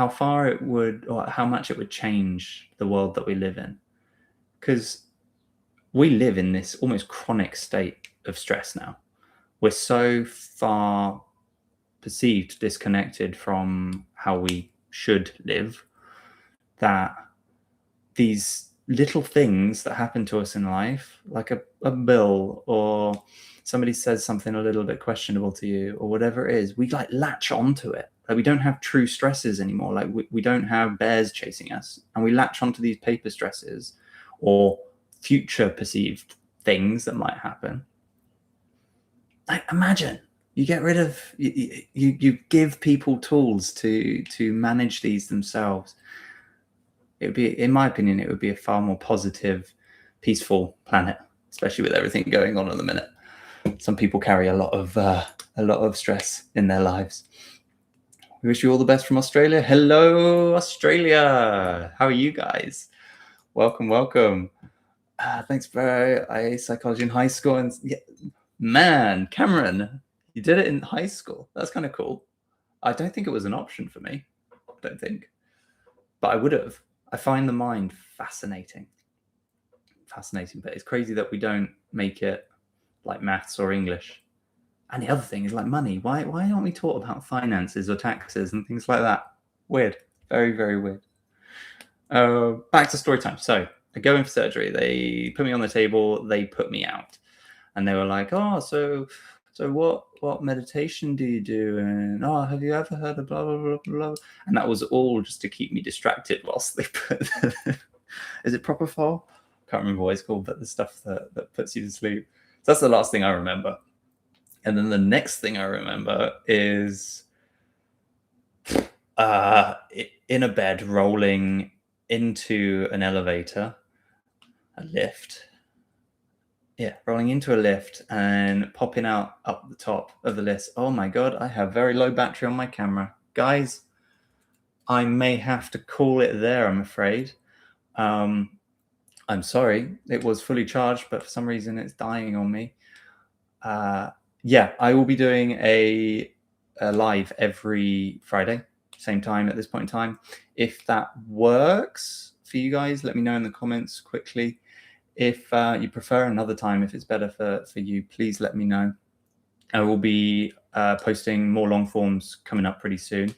far it would, or how much it would change the world that we live in. Because we live in this almost chronic state of stress now. We're so far perceived disconnected from how we should live that these little things that happen to us in life, like a bill or somebody says something a little bit questionable to you or whatever it is, we like latch onto it. Like, we don't have true stresses anymore. Like, we don't have bears chasing us, and we latch onto these paper stresses or future perceived things that might happen. Like, imagine you get rid of, you give people tools to manage these themselves. It would be, in my opinion, it would be a far more positive, peaceful planet, especially with everything going on at the minute. Some people carry a lot of stress in their lives. We wish you all the best from Australia. Hello, Australia. How are you guys? Welcome. Thanks for psychology in high school. And yeah, man, Cameron, you did it in high school. That's kind of cool. I don't think it was an option for me. I don't think. But I would have. I find the mind fascinating. But it's crazy that we don't make it like maths or English. And the other thing is like money. Why aren't we taught about finances or taxes and things like that? Weird. Very, very weird. Back to story time. So I go in for surgery. They put me on the table. They put me out. And they were like, oh, so what meditation do you do? And oh, have you ever heard of blah, blah, blah, blah? And that was all just to keep me distracted whilst they put is it propofol? Can't remember what it's called, but the stuff that puts you to sleep. So that's the last thing I remember. And then the next thing I remember is in a bed rolling into an elevator, a lift. Yeah, rolling into a lift and popping out up the top of the lift. Oh my God, I have very low battery on my camera. Guys, I may have to call it there, I'm afraid. I'm sorry, it was fully charged, but for some reason it's dying on me. Yeah, I will be doing a live every Friday, same time at this point in time. If that works for you guys, let me know in the comments quickly. If you prefer another time, if it's better for you, please let me know. I will be posting more long forms coming up pretty soon.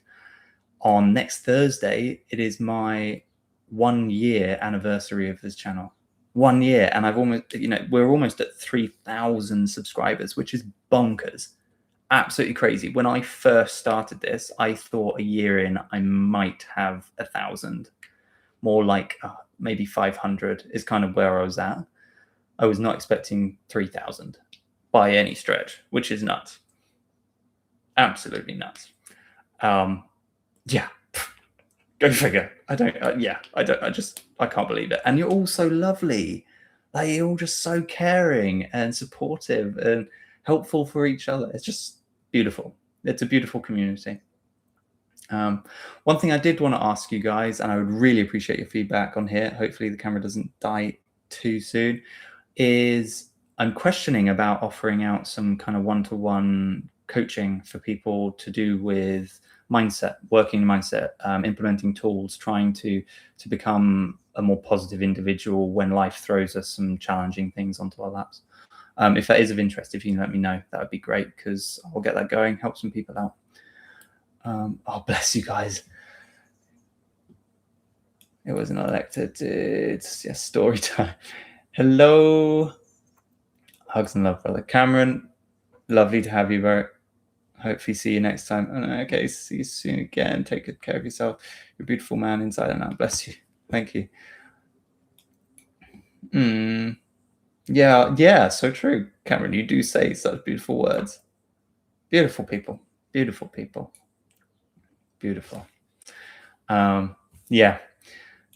On next Thursday, it is my 1 year anniversary of this channel. 1 year, and I've almost, we're almost at 3,000 subscribers, which is bonkers. Absolutely crazy. When I first started this, I thought a year in I might have 1,000. More like maybe 500 is kind of where I was at. I was not expecting 3,000 by any stretch, which is nuts. Absolutely nuts. Yeah. Go figure. I can't believe it. And you're all so lovely. Like, you're all just so caring and supportive and helpful for each other. It's just beautiful. It's a beautiful community. One thing I did want to ask you guys, and I would really appreciate your feedback on here, hopefully the camera doesn't die too soon, is I'm questioning about offering out some kind of one-to-one coaching for people to do with mindset, working mindset, implementing tools, trying to become a more positive individual when life throws us some challenging things onto our laps. If that is of interest, if you can let me know, that would be great, because I'll get that going, help some people out. Oh, bless you guys. It wasn't elected. It's just story time. Hello. Hugs and love, brother. Cameron, lovely to have you, bro. Hopefully see you next time. Okay, see you soon again. Take good care of yourself. You're a beautiful man inside and out. Bless you. Thank you. Yeah, so true. Cameron, you do say such beautiful words. Beautiful people. Beautiful people. Beautiful. Yeah.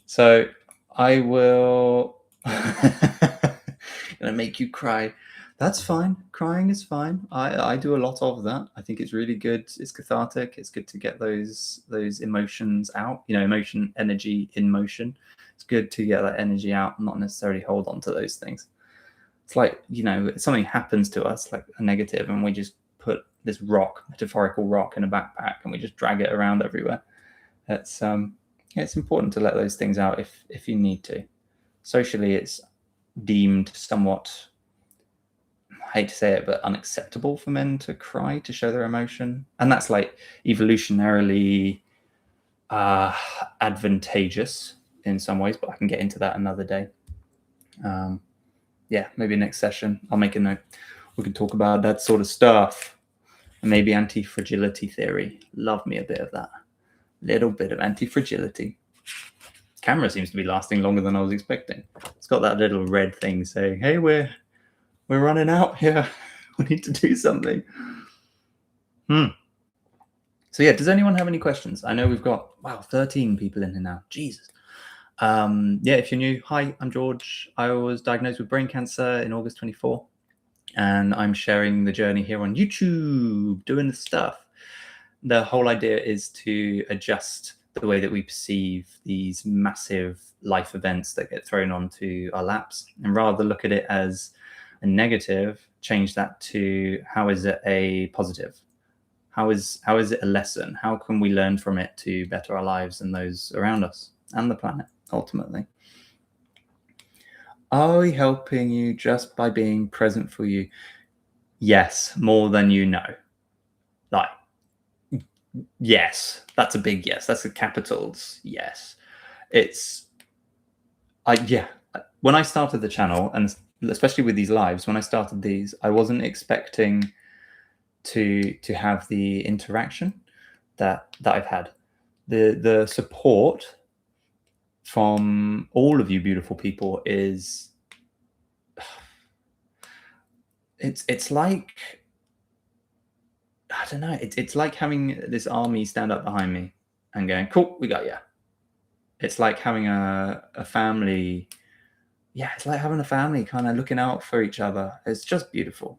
So I will gonna make you cry. That's fine. Crying is fine. I do a lot of that. I think it's really good. It's cathartic. It's good to get those emotions out. Emotion, energy in motion. It's good to get that energy out, not necessarily hold on to those things. It's like, something happens to us, like a negative, and we just put this metaphorical rock in a backpack, and we just drag it around everywhere. It's important to let those things out if you need to. Socially, it's deemed somewhat, I hate to say it, but unacceptable for men to cry, to show their emotion. And that's like evolutionarily advantageous in some ways, but I can get into that another day. Yeah, maybe next session, I'll make a note. We can talk about that sort of stuff. And maybe anti-fragility theory. Love me a bit of that. Little bit of anti-fragility. Camera seems to be lasting longer than I was expecting. It's got that little red thing saying, hey, we're running out here. We need to do something. So yeah, does anyone have any questions? I know we've got, 13 people in here now. Jesus. Yeah, if you're new, hi, I'm George. I was diagnosed with brain cancer in August 24. And I'm sharing the journey here on YouTube, doing the stuff. The whole idea is to adjust the way that we perceive these massive life events that get thrown onto our laps, and rather look at it as a negative, change that to how is it a positive? How is it a lesson? How can we learn from it to better our lives and those around us and the planet, ultimately? Are we helping you just by being present for you? Yes, more than you know. Like, yes, that's a big yes. That's a capitals yes. When I started the channel, and especially with these lives, when I started these, I wasn't expecting to have the interaction that I've had. The support from all of you beautiful people is, it's like, I don't know, it's like having this army stand up behind me and going, cool, we got you. It's like having a family. Yeah, it's like having a family kind of looking out for each other. It's just beautiful.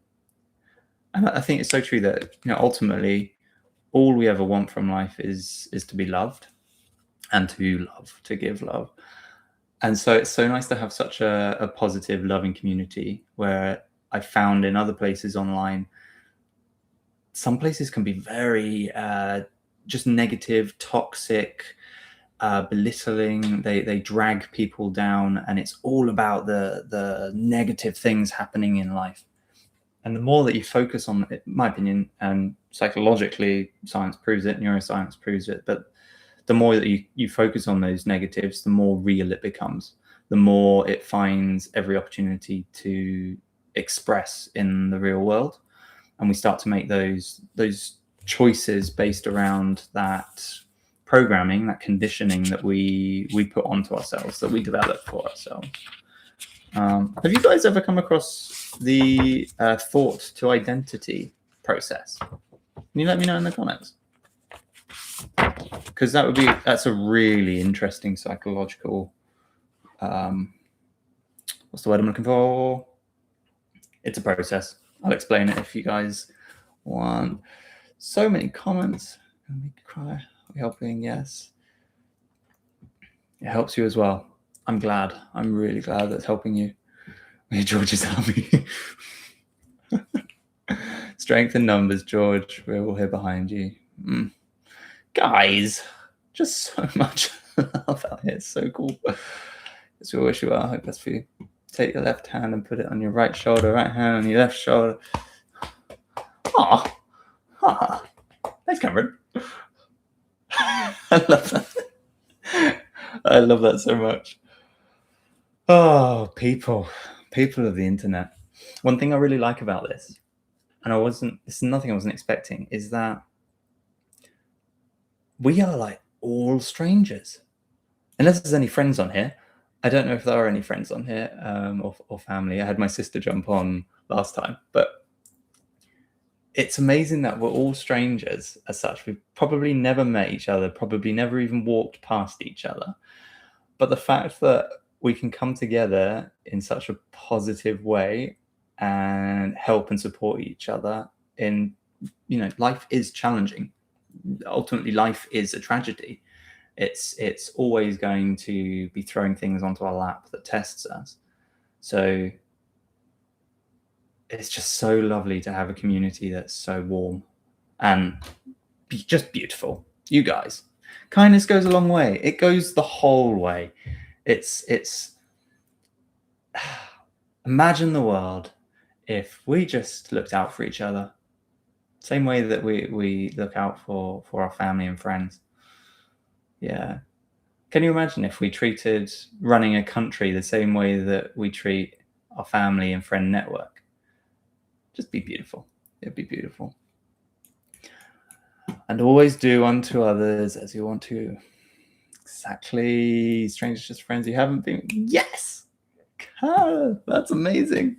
And I think it's so true that, ultimately, all we ever want from life is to be loved and to give love. And so it's so nice to have such a positive, loving community, where I found in other places online, some places can be very just negative, toxic, belittling. They drag people down, and it's all about the negative things happening in life. And the more that you focus on it, in my opinion, and psychologically, science proves it, neuroscience proves it, but the more that you focus on those negatives, the more real it becomes, the more it finds every opportunity to express in the real world. And we start to make those choices based around that programming, that conditioning that we put onto ourselves, that we develop for ourselves. Have you guys ever come across the thought to identity process? Can you let me know in the comments? Because that's a really interesting psychological, what's the word I'm looking for? It's a process. I'll explain it if you guys want. So many comments. Gonna make you cry. Helping, yes. It helps you as well. I'm glad. I'm really glad that's helping you. George is helping you. Strength in numbers, George. We're all here behind you. Guys, just so much love out here. It's so cool. It's we wish you well. I hope that's for you. Take your left hand and put it on your right shoulder, right hand on your left shoulder. Thanks, Cameron. I love that. I love that so much. Oh, people of the internet. One thing I really like about this, and it's nothing I wasn't expecting, is that we are like all strangers. Unless there's any friends on here. I don't know if there are any friends on here or family. I had my sister jump on last time, but it's amazing that we're all strangers as such. We've probably never met each other, probably never even walked past each other. But the fact that we can come together in such a positive way and help and support each other life is challenging. Ultimately, life is a tragedy. It's always going to be throwing things onto our lap that tests us. So it's just so lovely to have a community that's so warm and just beautiful. You guys, kindness goes a long way. It goes the whole way. It's imagine the world if we just looked out for each other, same way that we look out for our family and friends. Yeah. Can you imagine if we treated running a country the same way that we treat our family and friend network? Just be beautiful. It'd be beautiful. And always do unto others as you want to. Exactly. Strangers just friends you haven't been. Yes. God, that's amazing.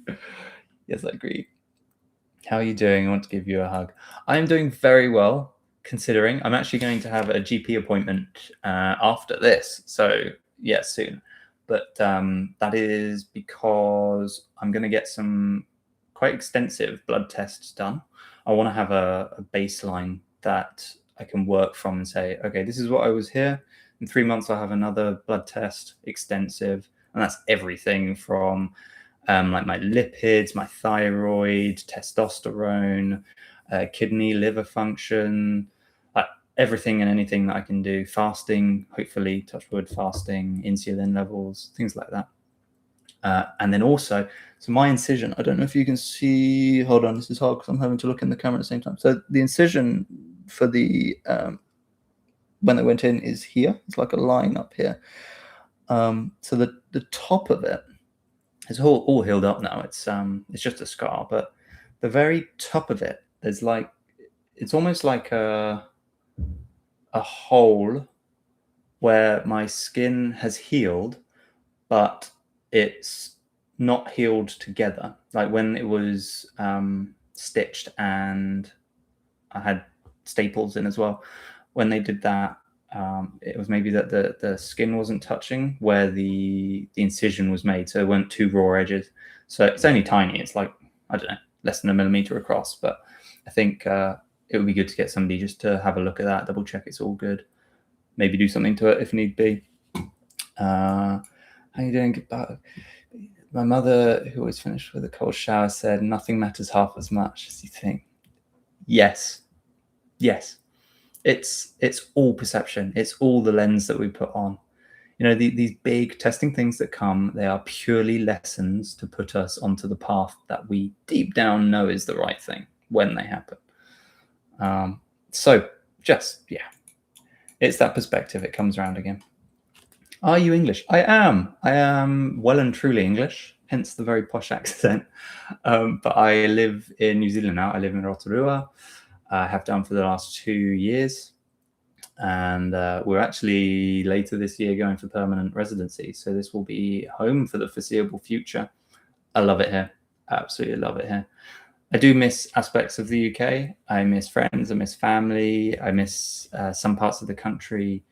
Yes, I agree. How are you doing? I want to give you a hug. I am doing very well, considering I'm actually going to have a GP appointment after this. So, yeah, soon. But that is because I'm going to get some quite extensive blood tests done. I want to have a baseline that I can work from and say, okay, this is what I was here. In 3 months, I'll have another blood test, extensive. And that's everything from like my lipids, my thyroid, testosterone, kidney, liver function, everything and anything that I can do. Fasting, hopefully, touch wood, fasting, insulin levels, things like that. And then also, so my incision, I don't know if you can see, hold on, this is hard because I'm having to look in the camera at the same time. So the incision for the, when they went in is here. It's like a line up here. So the top of it is all healed up now. It's just a scar, but the very top of it, there's like, it's almost like a hole where my skin has healed, but it's not healed together. Like when it was stitched and I had staples in as well. When they did that, it was maybe that the skin wasn't touching where the incision was made. So there weren't two raw edges. So it's only tiny. It's like, I don't know, less than 1 millimeter across. But I think it would be good to get somebody just to have a look at that, double check it's all good. Maybe do something to it if need be. How are you doing? My mother, who always finished with a cold shower, said, nothing matters half as much as you think. Yes. It's all perception. It's all the lens that we put on. You know, these big testing things that come, they are purely lessons to put us onto the path that we deep down know is the right thing when they happen. So just, yeah, it's that perspective. It comes around again. Are you English? I am well and truly English, hence the very posh accent. But I live in New Zealand now. I live in Rotorua. I have done for the last 2 years. And we're actually later this year going for permanent residency. So this will be home for the foreseeable future. I love it here. Absolutely love it here. I do miss aspects of the UK. I miss friends. I miss family. I miss some parts of the country.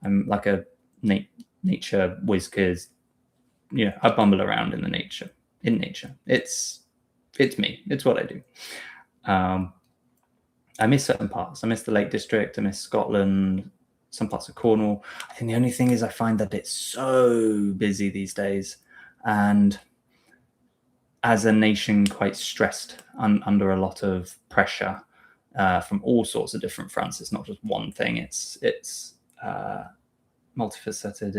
I'm like a nature whiz kid. You know, I bumble around in nature. It's me. It's what I do. I miss certain parts. I miss the Lake District. I miss Scotland, some parts of Cornwall. I think the only thing is I find that it's so busy these days, and as a nation, quite stressed under a lot of pressure from all sorts of different fronts. It's not just one thing. It's multifaceted.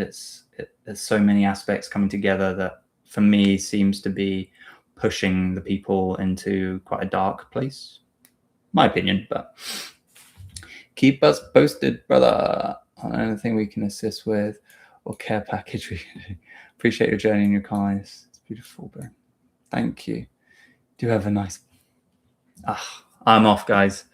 There's so many aspects coming together that, for me, seems to be pushing the people into quite a dark place. My opinion, but keep us posted, brother, on anything we can assist with or care package we can do. Appreciate your journey and your kindness. It's beautiful, bro. Thank you. Do have a nice... I'm off, guys.